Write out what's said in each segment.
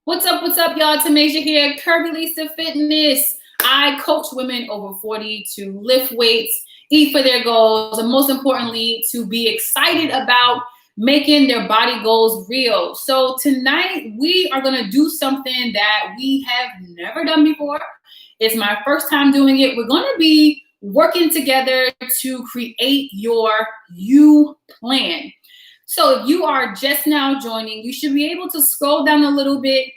What's up, y'all? Tamasia here, Curvy Lisa Fitness. I coach women over 40 to lift weights, eat for their goals, and most importantly, to be excited about making their body goals real. So tonight, we are going to do something that we have never done before. It's my first time doing it. We're going to be working together to create your you plan. So if you are just now joining, you should be able to scroll down a little bit.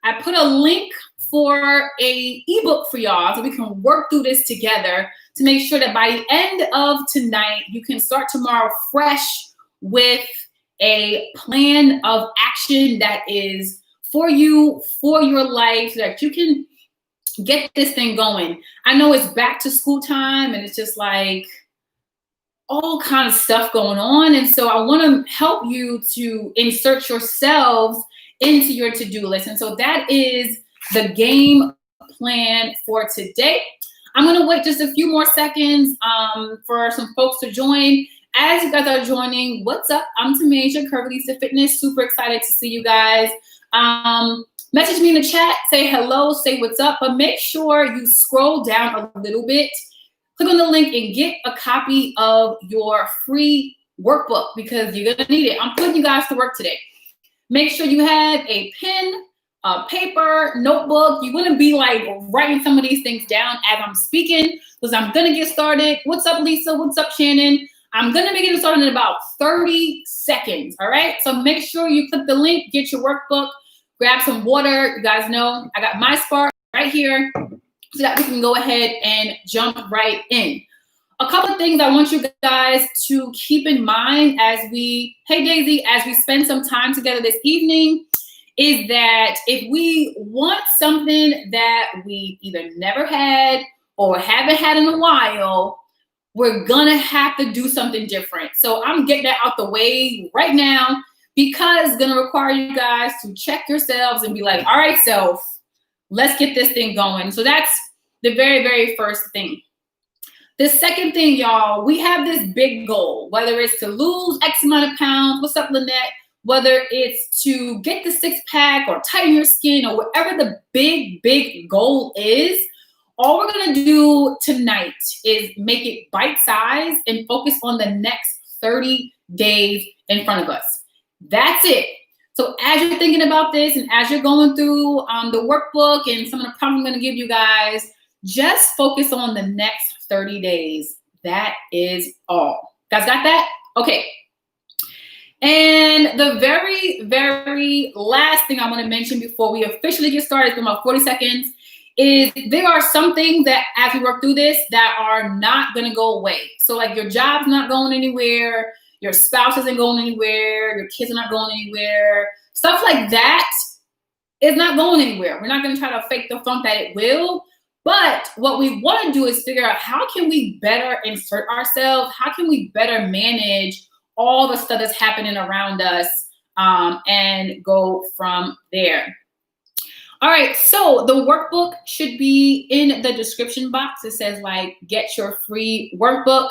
I put a link for a ebook for y'all so we can work through this together to make sure that by the end of tonight, you can start tomorrow fresh with a plan of action that is for you, for your life, so that you can get this thing going. I know it's back to school time and it's just like all kind of stuff going on. And so I want to help you to insert yourselves into your to-do list. And so that is the game plan for today. I'm going to wait just a few more seconds for some folks to join. As you guys are joining, what's up? I'm Tamasia, Curvy Lisa Fitness. Super excited to see you guys. Message me in the chat, say hello, say what's up, but make sure you scroll down a little bit. Click on the link and get a copy of your free workbook because you're going to need it. I'm putting you guys to work today. Make sure you have a pen, a paper, notebook. You want to be like writing some of these things down as I'm speaking because I'm going to get started. What's up, Lisa? What's up, Shannon? I'm going to be getting started in about 30 seconds. All right. So make sure you click the link, get your workbook, grab some water. You guys know I got my Spark right here, so that we can go ahead and jump right in. A couple of things I want you guys to keep in mind as we, hey Daisy, as we spend some time together this evening, is that if we want something that we either never had or haven't had in a while, we're gonna have to do something different. So I'm getting that out the way right now because it's gonna require you guys to check yourselves and be like, all right, self, let's get this thing going. So that's the very, very first thing. The second thing, y'all, we have this big goal, whether it's to lose X amount of pounds, what's up, Lynette? Whether it's to get the six pack or tighten your skin or whatever the big, big goal is, all we're gonna do tonight is make it bite-sized and focus on the next 30 days in front of us. That's it. So as you're thinking about this and as you're going through the workbook and some of the problems I'm gonna give you guys, just focus on the next 30 days. That is all. Guys got that? Okay. And the very, very last thing I want to mention before we officially get started, it's been about 40 seconds, is there are some things that as we work through this that are not going to go away. So like your job's not going anywhere, your spouse isn't going anywhere, your kids are not going anywhere. Stuff like that is not going anywhere. We're not going to try to fake the funk that it will. But what we want to do is figure out how can we better insert ourselves? How can we better manage all the stuff that's happening around us and go from there? All right, so the workbook should be in the description box. It says like, get your free workbook.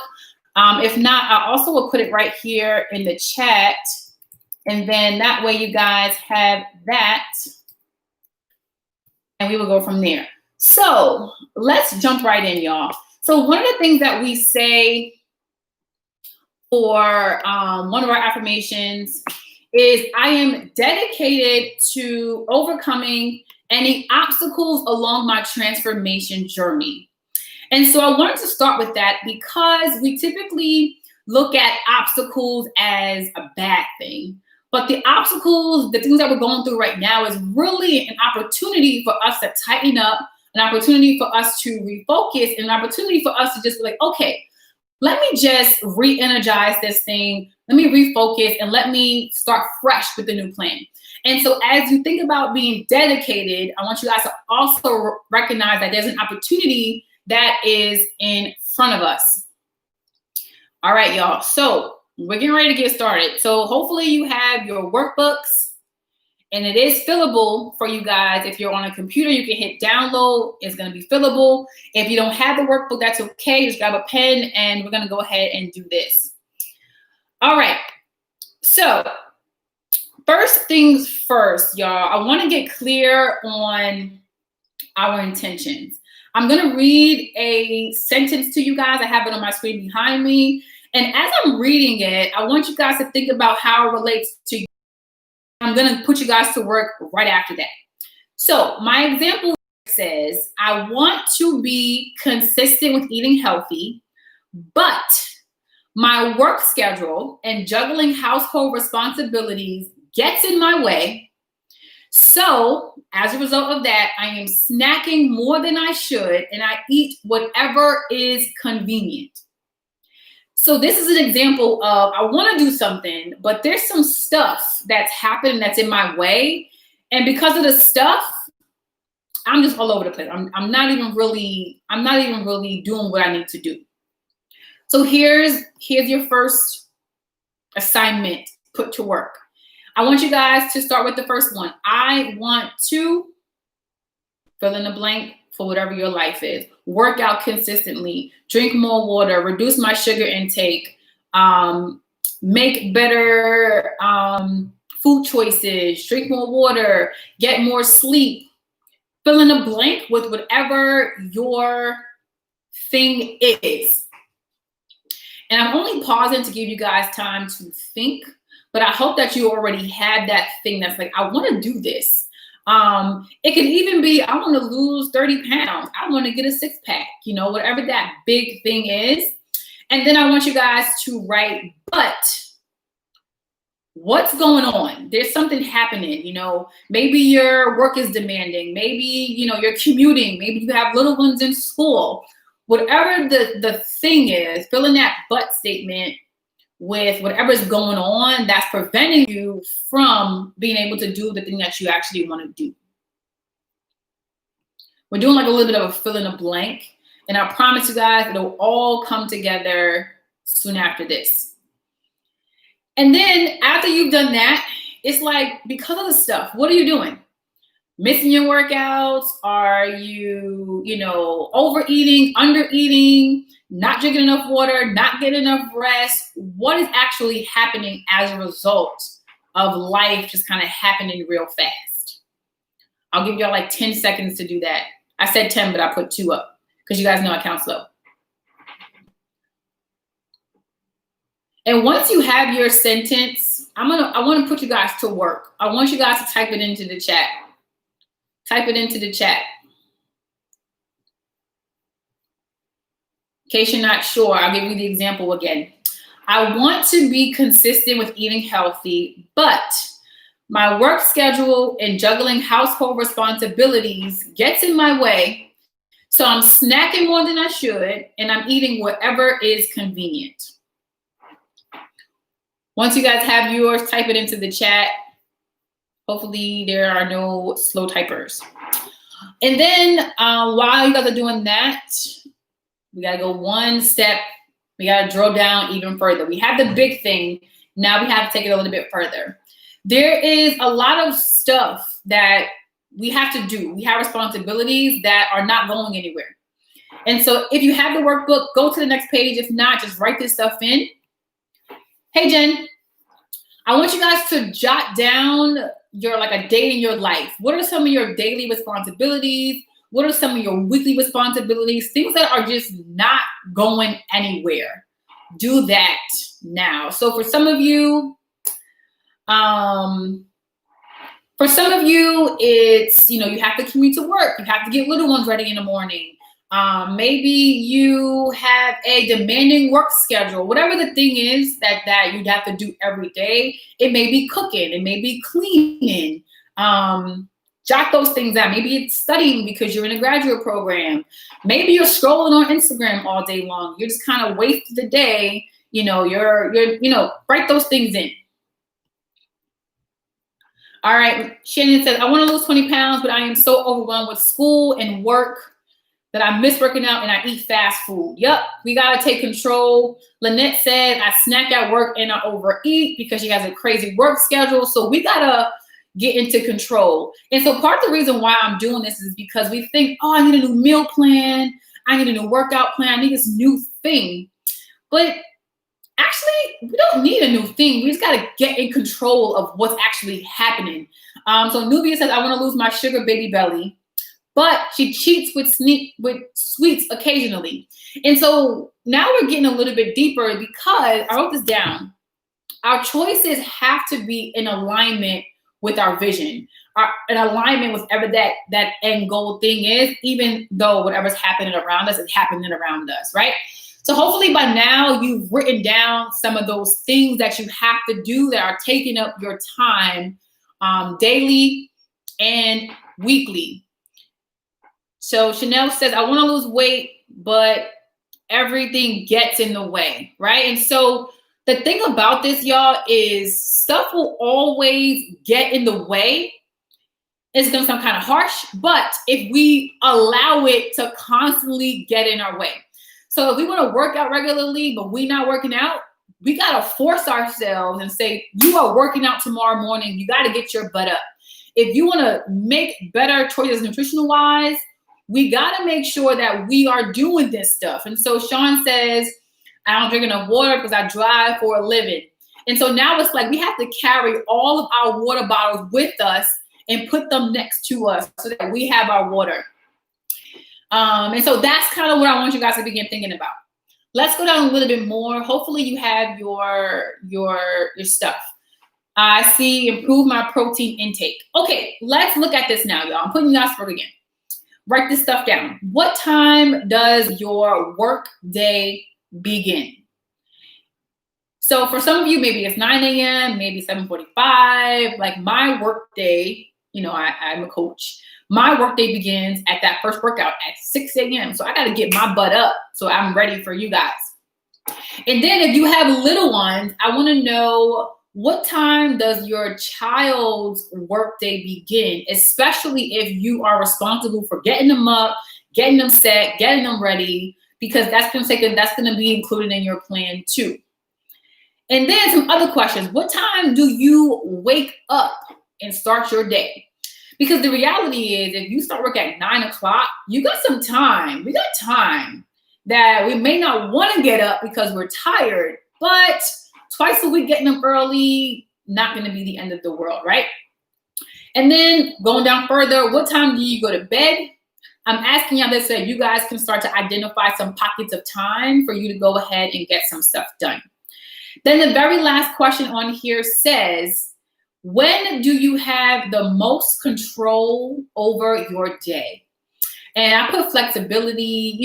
If not, I also will put it right here in the chat. And then that way you guys have that. And we will go from there. So let's jump right in, y'all. So one of the things that we say for one of our affirmations is I am dedicated to overcoming any obstacles along my transformation journey. And so I wanted to start with that because we typically look at obstacles as a bad thing. But the obstacles, the things that we're going through right now is really an opportunity for us to tighten up, an opportunity for us to refocus, and an opportunity for us to just be like, okay, let me just re-energize this thing. Let me refocus and let me start fresh with the new plan. And so as you think about being dedicated, I want you guys to also recognize that there's an opportunity that is in front of us. All right, y'all. So we're getting ready to get started. So hopefully you have your workbooks. And it is fillable for you guys. If you're on a computer, you can hit download. It's going to be fillable. If you don't have the workbook, that's okay. Just grab a pen and we're going to go ahead and do this. All right. So First things first, y'all, I want to get clear on our intentions. I'm going to read a sentence to you guys. I have it on my screen behind me. And as I'm reading it, I want you guys to think about how it relates to you. I'm going to put you guys to work right after that. So my example says, I want to be consistent with eating healthy, but my work schedule and juggling household responsibilities gets in my way. So as a result of that, I am snacking more than I should, and I eat whatever is convenient. So this is an example of, I want to do something, but there's some stuff that's happening that's in my way. And because of the stuff, I'm just all over the place. I'm not even really doing what I need to do. So here's your first assignment put to work. I want you guys to start with the first one. I want to fill in the blank for whatever your life is. Work out consistently, drink more water, reduce my sugar intake, make better food choices, drink more water, get more sleep. Fill in the blank with whatever your thing is. And I'm only pausing to give you guys time to think, but I hope that you already had that thing that's like, I want to do this. It could even be, I want to lose 30 pounds. I want to get a 6-pack, whatever that big thing is. And then I want you guys to write, but what's going on? There's something happening, maybe your work is demanding. Maybe, you're commuting. Maybe you have little ones in school. Whatever the thing is, fill in that but statement with whatever's going on that's preventing you from being able to do the thing that you actually want to do. We're doing like a little bit of a fill in the blank. And I promise you guys, it'll all come together soon after this. And then after you've done that, it's like, because of the stuff, what are you doing? Missing your workouts? Are you, overeating, undereating, not drinking enough water, not getting enough rest? What is actually happening as a result of life just kind of happening real fast? I'll give y'all like 10 seconds to do that. I said 10, but I put 2 up because you guys know I count slow. And once you have your sentence, I want to put you guys to work. I want you guys to type it into the chat. Type it into the chat. In case you're not sure, I'll give you the example again. I want to be consistent with eating healthy, but my work schedule and juggling household responsibilities gets in my way. So I'm snacking more than I should, and I'm eating whatever is convenient. Once you guys have yours, type it into the chat. Hopefully there are no slow typers. And then while you guys are doing that, we got to go one step. We got to drill down even further. We have the big thing. Now we have to take it a little bit further. There is a lot of stuff that we have to do. We have responsibilities that are not going anywhere. And so if you have the workbook, go to the next page. If not, just write this stuff in. Hey, Jen, I want you guys to jot down a day in your life. What are some of your daily responsibilities? What are some of your weekly responsibilities? Things that are just not going anywhere. Do that now. So for some of you, it's, you have to commute to work. You have to get little ones ready in the morning. Maybe you have a demanding work schedule. Whatever the thing is that you have to do every day. It may be cooking. It may be cleaning. Jot those things out. Maybe it's studying because you're in a graduate program. Maybe you're scrolling on Instagram all day long. You're just kind of wasting the day. Write those things in. All right. Shannon says, I want to lose 20 pounds, but I am so overwhelmed with school and work that I miss working out and I eat fast food. Yep, we got to take control. Lynette said, I snack at work and I overeat because she has a crazy work schedule. So we got to get into control. And so part of the reason why I'm doing this is because we think, oh, I need a new meal plan. I need a new workout plan. I need this new thing. But actually, we don't need a new thing. We just got to get in control of what's actually happening. So Nubia says, I want to lose my sugar baby belly, but she cheats with sweets occasionally. And so now we're getting a little bit deeper because I wrote this down. Our choices have to be in alignment with our vision, in alignment with whatever that end goal thing is, even though whatever's happening around us is happening around us, right? So hopefully by now you've written down some of those things that you have to do that are taking up your time daily and weekly. So Chanel says, I want to lose weight, but everything gets in the way, right? And so the thing about this, y'all, is stuff will always get in the way. It's going to sound kind of harsh, but if we allow it to constantly get in our way. So if we want to work out regularly, but we're not working out, we got to force ourselves and say, you are working out tomorrow morning. You got to get your butt up. If you want to make better choices nutritional wise, we got to make sure that we are doing this stuff. And so Sean says, I don't drink enough water because I drive for a living. And so now it's like we have to carry all of our water bottles with us and put them next to us so that we have our water. And so that's kind of what I want you guys to begin thinking about. Let's go down a little bit more. Hopefully you have your stuff. I see improve my protein intake. Okay, let's look at this now, y'all. I'm putting you guys through again. Write this stuff down. What time does your work day begin? So for some of you, maybe it's 9 a.m., maybe 7:45. Like my work day, I'm a coach. My work day begins at that first workout at 6 a.m. So I got to get my butt up so I'm ready for you guys. And then if you have little ones, I want to know, what time does your child's workday begin, especially if you are responsible for getting them up, getting them set, getting them ready, because that's going to be included in your plan too. And then some other questions. What time do you wake up and start your day? Because the reality is, if you start work at 9 o'clock, you got some time. We got time that we may not want to get up because we're tired, but twice a week getting them early, not going to be the end of the world, right? And then going down further, what time do you go to bed? I'm asking y'all this so you guys can start to identify some pockets of time for you to go ahead and get some stuff done. Then the very last question on here says, when do you have the most control over your day? And I put flexibility,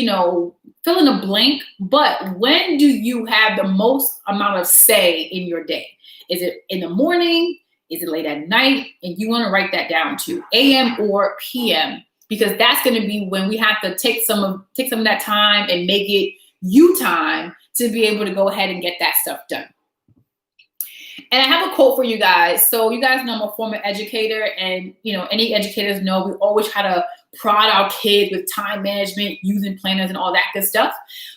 fill in a blank, but when do you have the most amount of say in your day? Is it in the morning? Is it late at night? And you want to write that down to AM or PM, because that's going to be when we have to take some of that time and make it you time to be able to go ahead and get that stuff done. And I have a quote for you guys. So you guys know I'm a former educator, and any educators know we always try to prod our kids with time management, using planners and all that good stuff.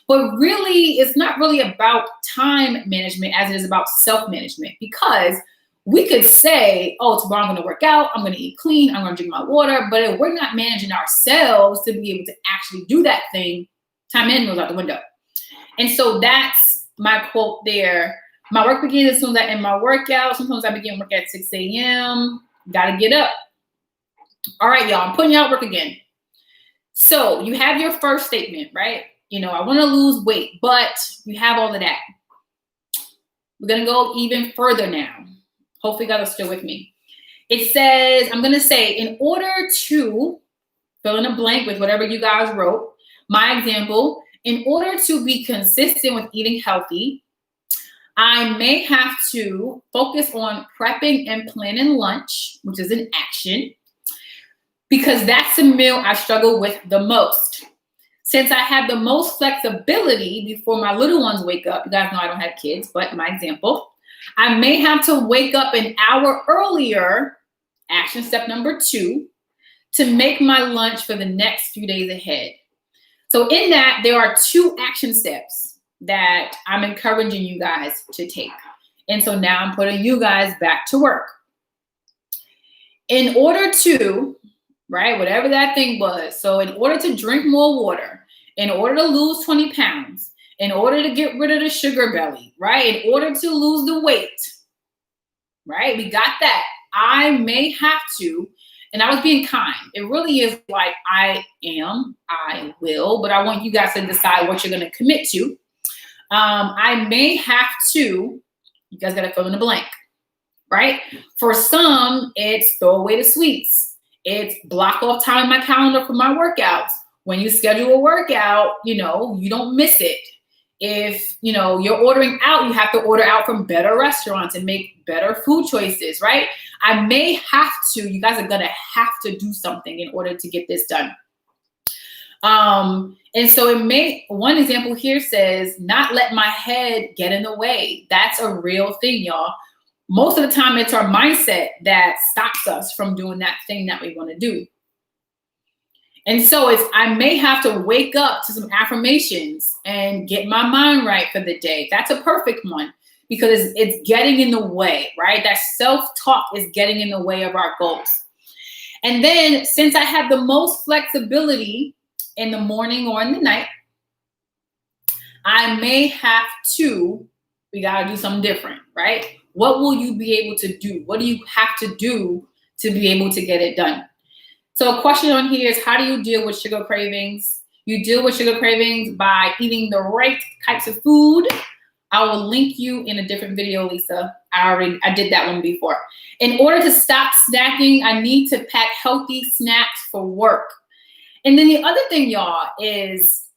But really, it's not really about time management as it is about self-management, because we could say, oh, tomorrow I'm going to work out, I'm going to eat clean, I'm going to drink my water. But if we're not managing ourselves to be able to actually do that thing, time management goes out the window. And so that's my quote there. My work begins as soon as I end my workout. Sometimes I begin work at 6 a.m. Got to get up. All right, y'all, I'm putting y'all at work again. So you have your first statement, right? I want to lose weight, but you have all of that. We're going to go even further now. Hopefully you guys are still with me. It says, I'm going to say, in order to fill in a blank with whatever you guys wrote, my example, in order to be consistent with eating healthy, I may have to focus on prepping and planning lunch, which is an action, because that's the meal I struggle with the most. Since I have the most flexibility before my little ones wake up, you guys know I don't have kids, but my example, I may have to wake up an hour earlier, action step number 2, to make my lunch for the next few days ahead. So in that, there are 2 action steps that I'm encouraging you guys to take. And so now I'm putting you guys back to work. In order to, right, whatever that thing was, so in order to drink more water, in order to lose 20 pounds, in order to get rid of the sugar belly, right? In order to lose the weight, right? We got that. I may have to, and I was being kind. It really is like I will, but I want you guys to decide what you're going to commit to. I may have to, you guys got to fill in the blank, right? For some, it's throw away the sweets. It's block off time in my calendar for my workouts. When you schedule a workout, you don't miss it. If, you're ordering out, you have to order out from better restaurants and make better food choices, right? I may have to, you guys are going to have to do something in order to get this done. And so one example here says, not let my head get in the way. That's a real thing, y'all. Most of the time, it's our mindset that stops us from doing that thing that we want to do. And so I may have to wake up to some affirmations and get my mind right for the day. That's a perfect one because it's getting in the way, right? That self-talk is getting in the way of our goals. And then since I have the most flexibility in the morning or in the night, I may have to, we got to do something different, right? What will you be able to do? What do you have to do to be able to get it done? So a question on here is, how do you deal with sugar cravings? You deal with sugar cravings by eating the right types of food. I will link you in a different video, Lisa. I did that one before. In order to stop snacking, I need to pack healthy snacks for work. And then the other thing, y'all, is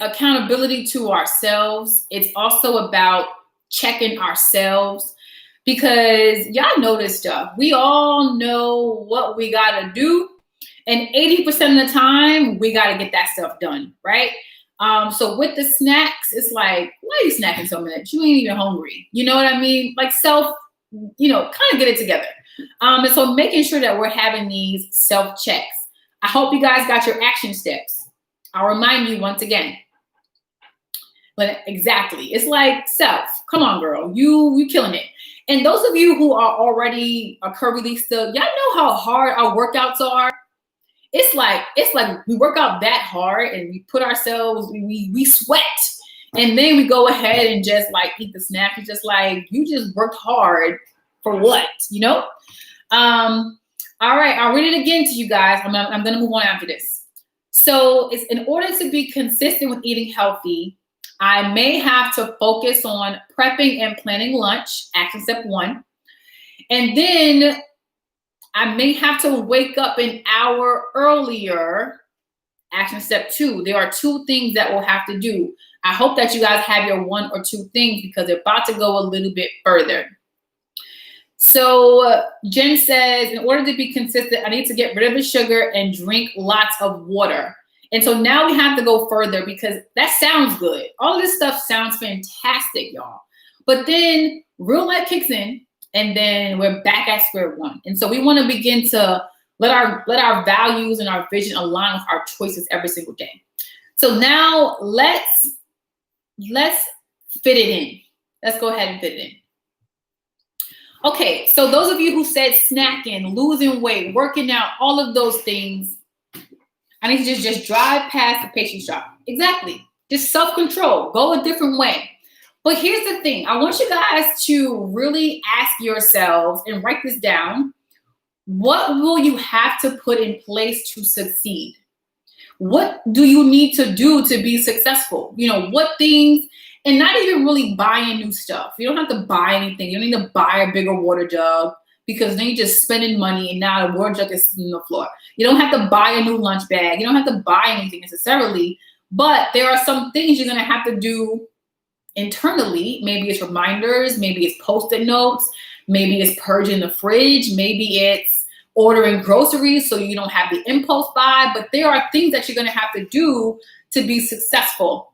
accountability to ourselves. It's also about checking ourselves. Because y'all know this stuff. We all know what we got to do. And 80% of the time, we got to get that stuff done, right? So with the snacks, it's like, why are you snacking so much? You ain't even hungry. You know what I mean? Like kind of get it together. And so making sure that we're having these self-checks. I hope you guys got your action steps. I'll remind you once again. But exactly. It's like self. Come on, girl. You killing it. And those of you who are already a Curvylista, y'all know how hard our workouts are. It's like we work out that hard and we put ourselves, we sweat. And then we go ahead and just like eat the snack. It's just like, you just worked hard for what, All right, I'll read it again to you guys. I'm going to move on after this. So it's in order to be consistent with eating healthy, I may have to focus on prepping and planning lunch, action step 1. And then I may have to wake up an hour earlier, action step 2. There are 2 things that we'll have to do. I hope that you guys have your 1 or 2 things because they're about to go a little bit further. So Jen says, in order to be consistent, I need to get rid of the sugar and drink lots of water. And so now we have to go further because that sounds good. All of this stuff sounds fantastic, y'all. But then real life kicks in and then we're back at square one. And so we want to begin to let our values and our vision align with our choices every single day. So now let's fit it in. Let's go ahead and fit it in. Okay, so those of you who said snacking, losing weight, working out, all of those things, I need you to just drive past the pastry shop. Exactly. Just self-control. Go a different way. But here's the thing. I want you guys to really ask yourselves and write this down. What will you have to put in place to succeed? What do you need to do to be successful? What things, and not even really buying new stuff. You don't have to buy anything. You don't need to buy a bigger water jug because then you're just spending money and now the water jug is sitting on the floor. You don't have to buy a new lunch bag. You don't have to buy anything necessarily, but there are some things you're going to have to do internally. Maybe it's reminders, maybe it's post-it notes, maybe it's purging the fridge, maybe it's ordering groceries so you don't have the impulse buy, but there are things that you're going to have to do to be successful.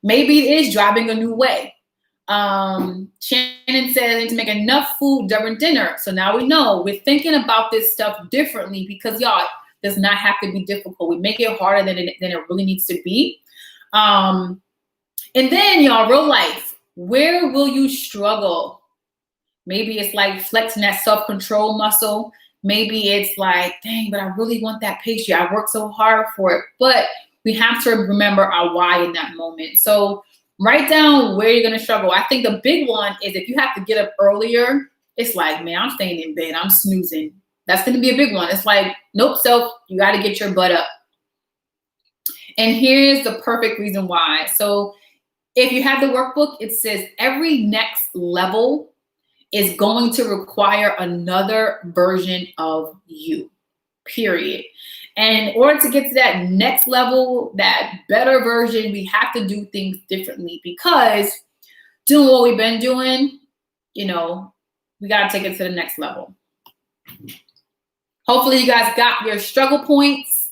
Maybe it is driving a new way. Shannon says I need to make enough food during dinner. So now we know we're thinking about this stuff differently because y'all, it does not have to be difficult. We make it harder than it really needs to be. And then y'all, real life, where will you struggle? Maybe it's like flexing that self-control muscle. Maybe it's like, dang, but I really want that pastry. I worked so hard for it. But we have to remember our why in that moment. So write down where you're going to struggle. I think the big one is if you have to get up earlier, it's like, man, I'm staying in bed, I'm snoozing. That's going to be a big one. It's like, nope, self, you got to get your butt up. And here's the perfect reason why. So if you have the workbook, it says every next level is going to require another version of you, period. And in order to get to that next level, that better version, we have to do things differently, because doing what we've been doing, we got to take it to the next level. Hopefully you guys got your struggle points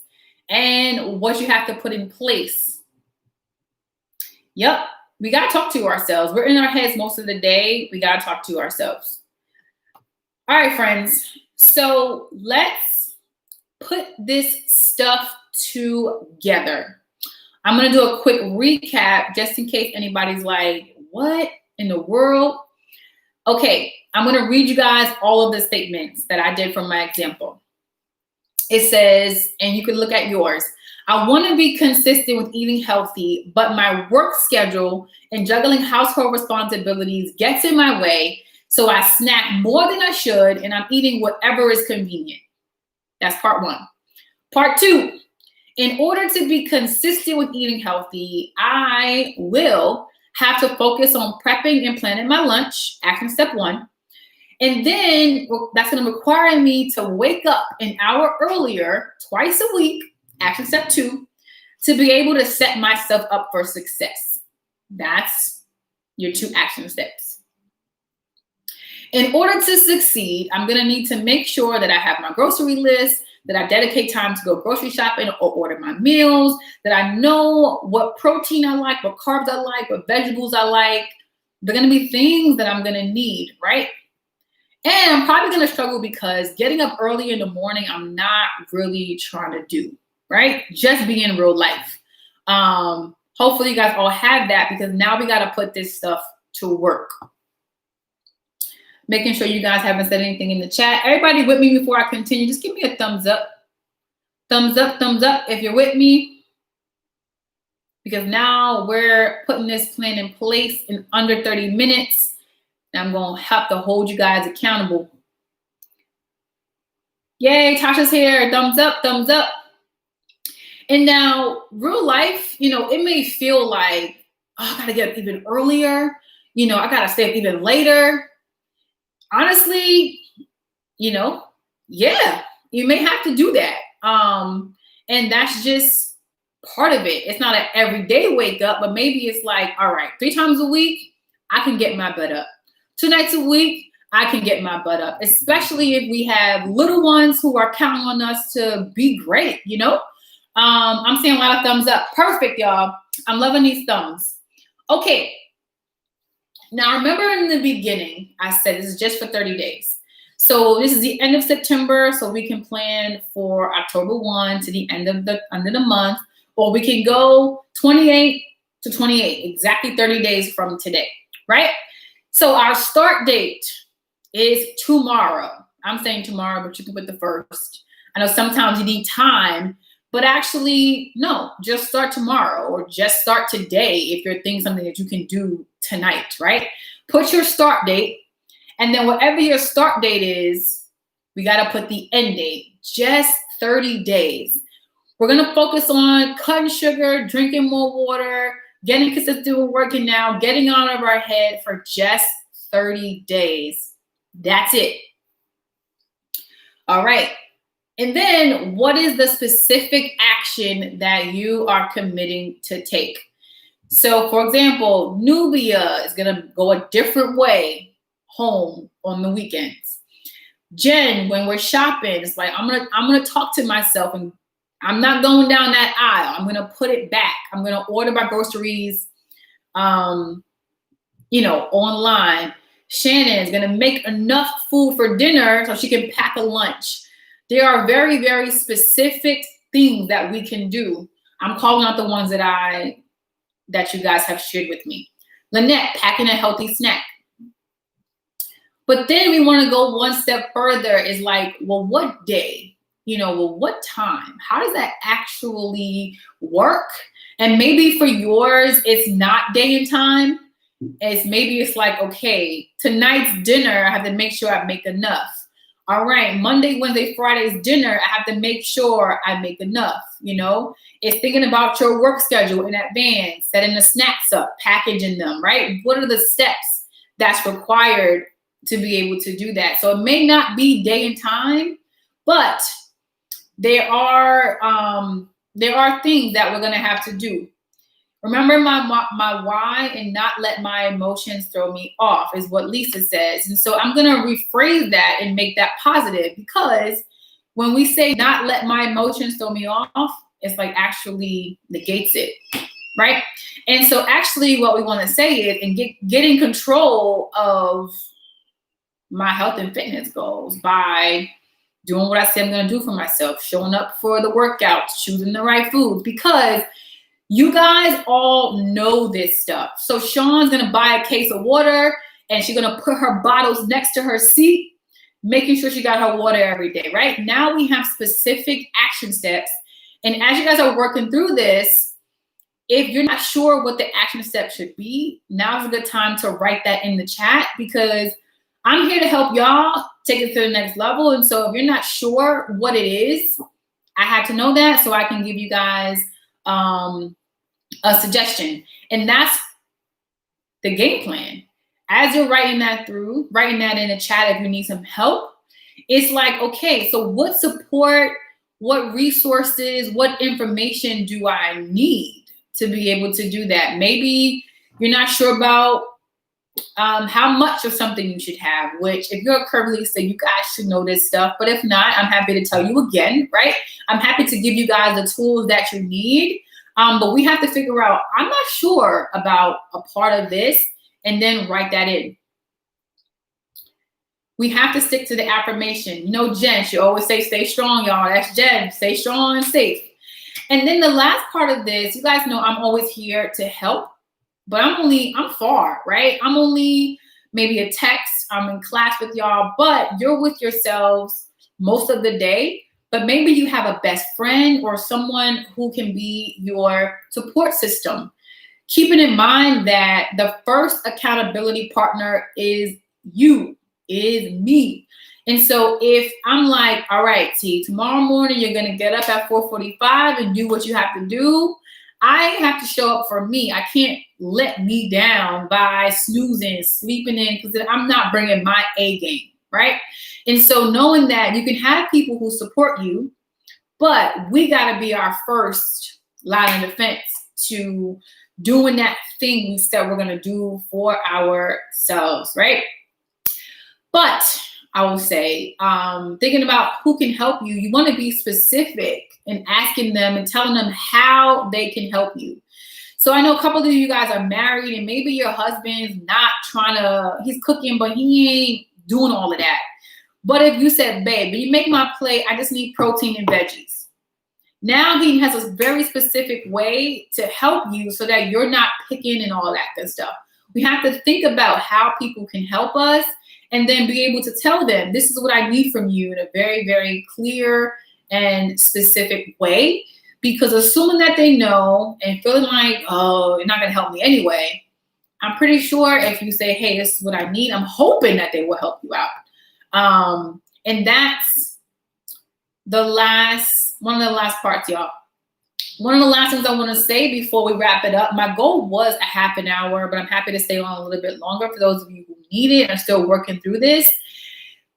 and what you have to put in place. Yep, we got to talk to ourselves. We're in our heads most of the day. We got to talk to ourselves. All right, friends. So let's put this stuff together. I'm going to do a quick recap just in case anybody's like, what in the world? Okay, I'm going to read you guys all of the statements that I did from my example. It says, and you can look at yours, I want to be consistent with eating healthy, but my work schedule and juggling household responsibilities gets in my way, so I snack more than I should, and I'm eating whatever is convenient. That's part one. Part two, in order to be consistent with eating healthy, I will have to focus on prepping and planning my lunch, action step one. And then that's going to require me to wake up an hour earlier, twice a week, action step two, to be able to set myself up for success. That's your 2 action steps. In order to succeed, I'm going to need to make sure that I have my grocery list, that I dedicate time to go grocery shopping or order my meals, that I know what protein I like, what carbs I like, what vegetables I like. They're going to be things that I'm going to need, right? And I'm probably going to struggle because getting up early in the morning, I'm not really trying to do, right? Just be in real life. Hopefully you guys all have that, because now we got to put this stuff to work. Making sure you guys haven't said anything in the chat. Everybody with me before I continue, just give me a thumbs up. Thumbs up if you're with me. Because now we're putting this plan in place in under 30 minutes. And I'm going to have to hold you guys accountable. Yay, Tasha's here. Thumbs up, thumbs up. And now, real life, it may feel like, oh, I got to get up even earlier. I got to stay up even later. Honestly, yeah, you may have to do that. And that's just part of it. It's not an everyday wake up, but maybe it's like, all right, 3 times a week, I can get my butt up. 2 nights a week, I can get my butt up, especially if we have little ones who are counting on us to be great, I'm seeing a lot of thumbs up. Perfect, y'all. I'm loving these thumbs. Okay. Now, remember in the beginning, I said this is just for 30 days. So this is the end of September, so we can plan for October 1 to the end of the month, or we can go 28 to 28, exactly 30 days from today, right? So our start date is tomorrow. I'm saying tomorrow, but you can put the 1st. I know sometimes you need time, but actually, no, just start tomorrow or just start today if you're thinking something that you can do tonight, right? Put your start date, and then whatever your start date is, we got to put the end date, just 30 days. We're going to focus on cutting sugar, drinking more water, getting consistent with working out, getting out of our head for just 30 days. That's it. All right. And then what is the specific action that you are committing to take? So, for example, Nubia is going to go a different way home on the weekends. Jen, when we're shopping, it's like, I'm going to talk to myself, and I'm not going down that aisle. I'm going to put it back. I'm going to order my groceries, online. Shannon is going to make enough food for dinner so she can pack a lunch. There are very, very specific things that we can do. I'm calling out the ones that you guys have shared with me. Lynette, packing a healthy snack. But then we want to go one step further, is like, well, what day? well, what time? How does that actually work? And maybe for yours, it's not day and time. It's like, okay, tonight's dinner, I have to make sure I make enough. All right, Monday, Wednesday, Friday's dinner, I have to make sure I make enough. It's thinking about your work schedule in advance, setting the snacks up, packaging them, right? What are the steps that's required to be able to do that? So it may not be day and time, but there are things that we're going to have to do. Remember my why and not let my emotions throw me off is what Lisa says. And so I'm going to rephrase that and make that positive, because when we say not let my emotions throw me off, it's like actually negates it, right? And so actually what we want to say is, and get in control of my health and fitness goals by doing what I say I'm going to do for myself, showing up for the workouts, choosing the right foods, because you guys all know this stuff. So Sean's going to buy a case of water and she's going to put her bottles next to her seat, making sure she got her water every day, right? Now we have specific action steps. And as you guys are working through this, if you're not sure what the action step should be, now's a good time to write that in the chat, because I'm here to help y'all take it to the next level. And so if you're not sure what it is, I had to know that so I can give you guys a suggestion. And that's the game plan. As you're writing that in the chat, if you need some help, it's like, okay, so what support, what resources, what information do I need to be able to do that? Maybe you're not sure about how much of something you should have, which if you're a curvy Lisa, you guys should know this stuff. But if not, I'm happy to tell you again, right? I'm happy to give you guys the tools that you need. But we have to figure out, I'm not sure about a part of this, and then write that in. We have to stick to the affirmation. Jen, she always say, stay strong, y'all. That's Jen, stay strong and safe. And then the last part of this, you guys know I'm always here to help, but I'm far, right? I'm only maybe a text. I'm in class with y'all, but you're with yourselves most of the day. But maybe you have a best friend or someone who can be your support system. Keeping in mind that the first accountability partner is you, is me. And so if I'm like, all right, T, tomorrow morning you're going to get up at 4:45 and do what you have to do, I have to show up for me. I can't let me down by snoozing, sleeping in, because I'm not bringing my A game, right? And so knowing that you can have people who support you, but we got to be our first line of defense to doing that thing we said we're going to do for ourselves, right? But I will say, thinking about who can help you, you want to be specific in asking them and telling them how they can help you. So I know a couple of you guys are married and maybe your husband's not he's cooking, but he ain't doing all of that. But if you said, babe, you make my plate, I just need protein and veggies. Now he has a very specific way to help you so that you're not picking and all that good stuff. We have to think about how people can help us and then be able to tell them, this is what I need from you in a very, very clear and specific way. Because assuming that they know and feeling like, oh, you're not going to help me anyway, I'm pretty sure if you say, hey, this is what I need, I'm hoping that they will help you out. And that's one of the last parts, y'all. One of the last things I want to say before we wrap it up, my goal was a half an hour, but I'm happy to stay on a little bit longer for those of you who need it and are still working through this.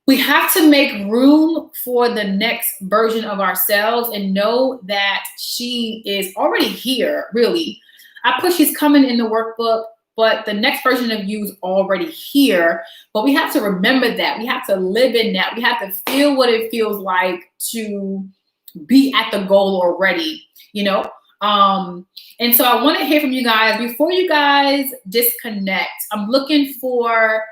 We have to make room for the next version of ourselves and know that she is already here, really. I put she's coming in the workbook, but the next version of you is already here. But we have to remember that. We have to live in that. We have to feel what it feels like to be at the goal already, And so I want to hear from you guys. Before you guys disconnect, I'm looking for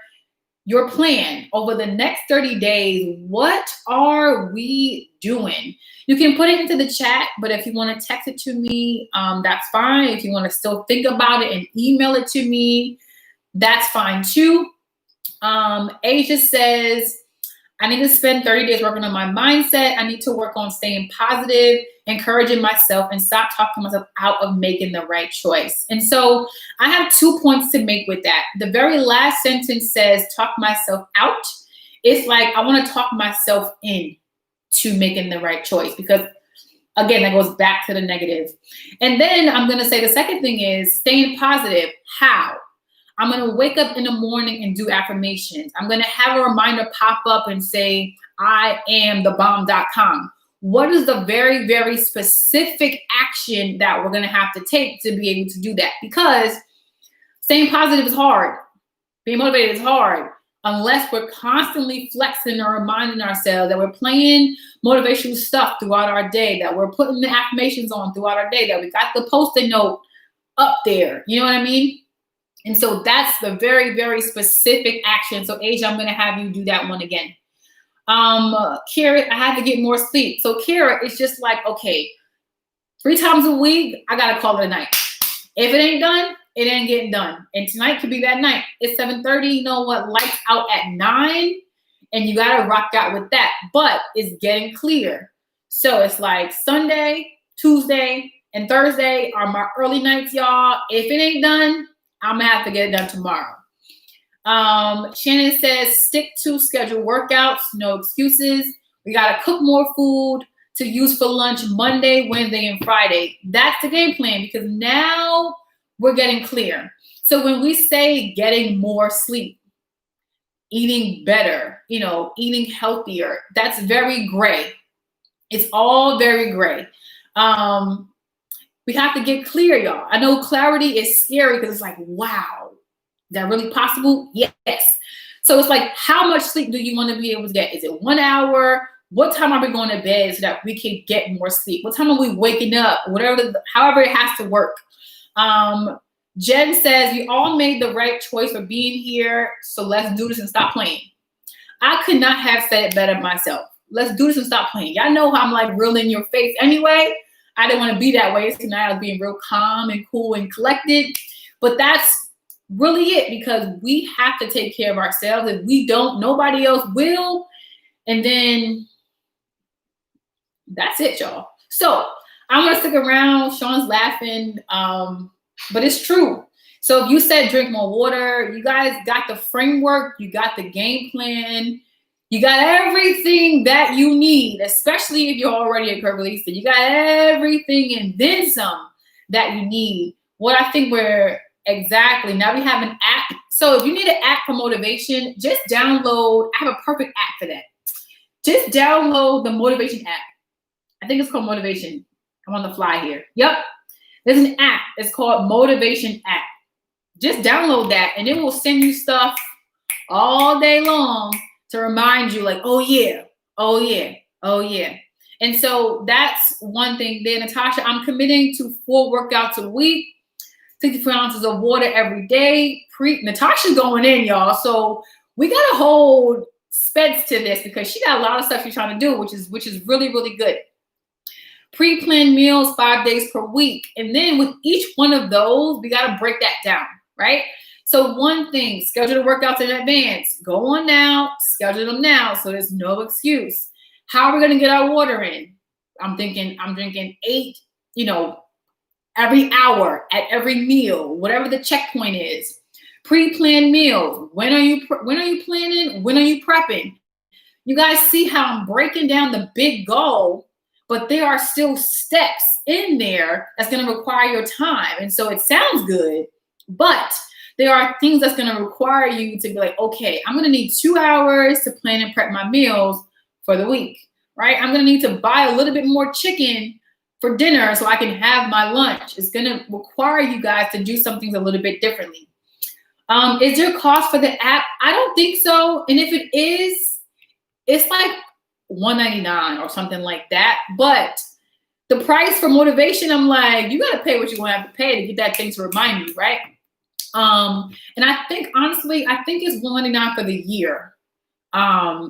your plan over the next 30 days. What are we doing? You can put it into the chat, but if you want to text it to me, that's fine. If you want to still think about it and email it to me, that's fine too. Asia says, I need to spend 30 days working on my mindset. I need to work on staying positive, encouraging myself, and stop talking myself out of making the right choice. And so I have 2 points to make with that. The very last sentence says, talk myself out. It's like, I want to talk myself in to making the right choice, because again, that goes back to the negative. And then I'm going to say the second thing is staying positive. How? I'm going to wake up in the morning and do affirmations. I'm going to have a reminder pop up and say, I am the bomb.com. What is the very, very specific action that we're going to have to take to be able to do that? Because staying positive is hard. Being motivated is hard unless we're constantly flexing or reminding ourselves that we're playing motivational stuff throughout our day, that we're putting the affirmations on throughout our day, that we got the Post-it note up there. You know what I mean? And so that's the very, very specific action. So Asia, I'm going to have you do that one again. Kara, I had to get more sleep. So Kara, it's just like, okay, 3 times a week, I got to call it a night. If it ain't done, it ain't getting done. And tonight could be that night. It's 7:30. You know what? Lights out at 9. And you got to rock out with that. But it's getting clear. So it's like Sunday, Tuesday, and Thursday are my early nights, y'all. If it ain't done, I'm going to have to get it done tomorrow. Shannon says, stick to scheduled workouts, no excuses. We got to cook more food to use for lunch Monday, Wednesday, and Friday. That's the game plan, because now we're getting clear. So when we say getting more sleep, eating better, eating healthier, that's very gray. It's all very gray. We have to get clear, y'all. I know clarity is scary because it's like, wow, is that really possible? Yes. So it's like, how much sleep do you want to be able to get? Is it 1 hour? What time are we going to bed so that we can get more sleep? What time are we waking up? However it has to work. Jen says, we all made the right choice for being here, so let's do this and stop playing. I could not have said it better myself. Let's do this and stop playing. Y'all know how I'm like real in your face anyway. I didn't want to be that way. Tonight I was being real calm and cool and collected. But that's really it, because we have to take care of ourselves. If we don't, nobody else will. And then that's it, y'all. So I'm going to stick around. Sean's laughing, but it's true. So if you said drink more water, you guys got the framework, you got the game plan, you got everything that you need, especially if you're already a Curvilista. You got everything and then some that you need. What I think we're exactly, now we have an app. So if you need an app for motivation, just download, I have a perfect app for that. Just download the motivation app. I think it's called Motivation. I'm on the fly here. Yep. There's an app. It's called Motivation app. Just download that and it will send you stuff all day long to remind you like, oh yeah, oh yeah, oh yeah. And so that's one thing there. Natasha, I'm committing to 4 workouts a week, 64 ounces of water every day. Natasha's going in, y'all. So we got to hold Spence to this because she got a lot of stuff she's trying to do, which is really, really good. Pre-planned meals 5 days per week. And then with each one of those, we got to break that down, right? So one thing, schedule the workouts in advance. Go on now, schedule them now, so there's no excuse. How are we going to get our water in? I'm drinking 8, every hour at every meal, whatever the checkpoint is. Pre-planned meals. When are you planning? When are you prepping? You guys see how I'm breaking down the big goal, but there are still steps in there that's going to require your time. And so it sounds good, but there are things that's going to require you to be like, okay, I'm going to need 2 hours to plan and prep my meals for the week, right? I'm going to need to buy a little bit more chicken for dinner so I can have my lunch. It's going to require you guys to do some things a little bit differently. Is there a cost for the app? I don't think so. And if it is, it's like $199 or something like that. But the price for motivation, I'm like, you got to pay what you're going to have to pay to get that thing to remind you, right? And I think, honestly, it's $199 for the year.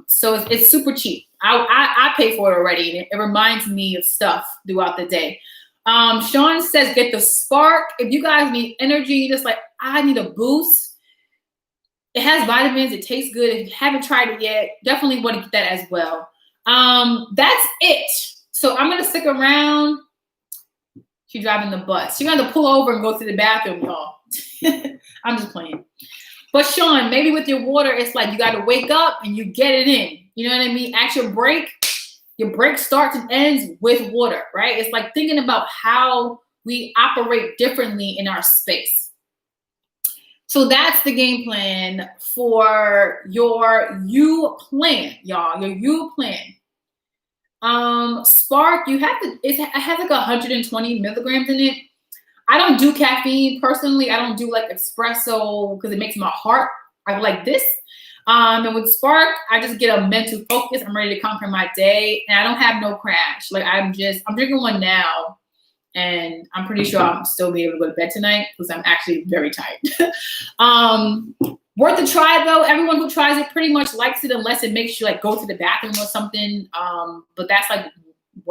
So it's super cheap. I pay for it already, and it reminds me of stuff throughout the day. Sean says, get the spark. If you guys need energy, just like, I need a boost. It has vitamins. It tastes good. If you haven't tried it yet, definitely want to get that as well. That's it. So I'm going to stick around. She's driving the bus. She's going to pull over and go to the bathroom, y'all. I'm just playing. But Sean, maybe with your water, it's like you got to wake up and you get it in. You know what I mean? At your break starts and ends with water, right? It's like thinking about how we operate differently in our space. So that's the game plan for your U plan, y'all. Your U plan. Spark, it has like 120 milligrams in it. I don't do caffeine personally. I don't do like espresso because it makes my heart. I like this. And with Spark, I just get a mental focus. I'm ready to conquer my day, and I don't have no crash. Like I'm drinking one now, and I'm pretty sure I'll still be able to go to bed tonight because I'm actually very tired. Worth a try though. Everyone who tries it pretty much likes it unless it makes you like go to the bathroom or something. But that's like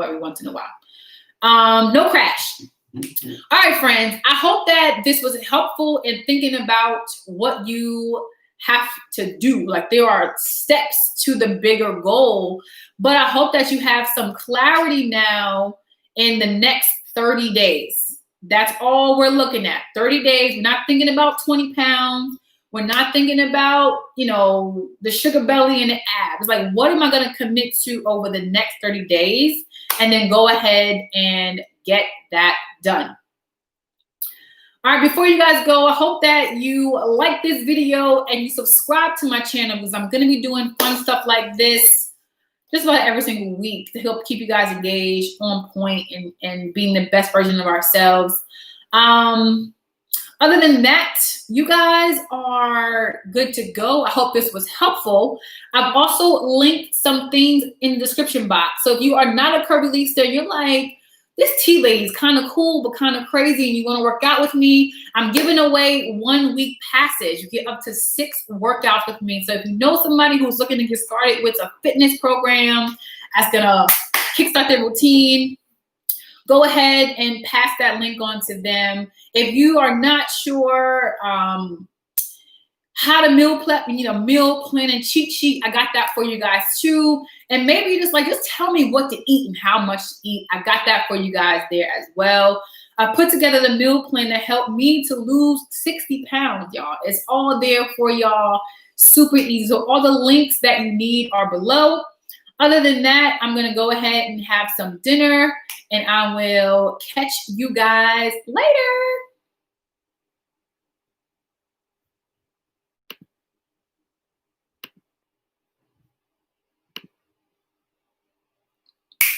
every once in a while. No crash. All right, friends. I hope that this was helpful in thinking about what you have to do. Like there are steps to the bigger goal, but I hope that you have some clarity now in the next 30 days. That's all we're looking at. 30 days. We're not thinking about 20 pounds. We're not thinking about, the sugar belly and the abs. It's like, what am I going to commit to over the next 30 days? And then go ahead and get that done. All right, before you guys go, I hope that you like this video and you subscribe to my channel because I'm going to be doing fun stuff like this just about every single week to help keep you guys engaged, on point, and being the best version of ourselves. Other than that, you guys are good to go. I hope this was helpful. I've also linked some things in the description box. So if you are not a Curvylista, you're like, this tea lady is kind of cool, but kind of crazy, and you want to work out with me, I'm giving away 1 week passage. You get up to 6 workouts with me. So if you know somebody who's looking to get started with a fitness program that's going to kickstart their routine, go ahead and pass that link on to them. If you are not sure how to meal prep, you need a meal plan and cheat sheet, I got that for you guys too. And maybe just tell me what to eat and how much to eat. I got that for you guys there as well. I put together the meal plan that helped me to lose 60 pounds, y'all. It's all there for y'all. Super easy. So all the links that you need are below. Other than that, I'm going to go ahead and have some dinner, and I will catch you guys later.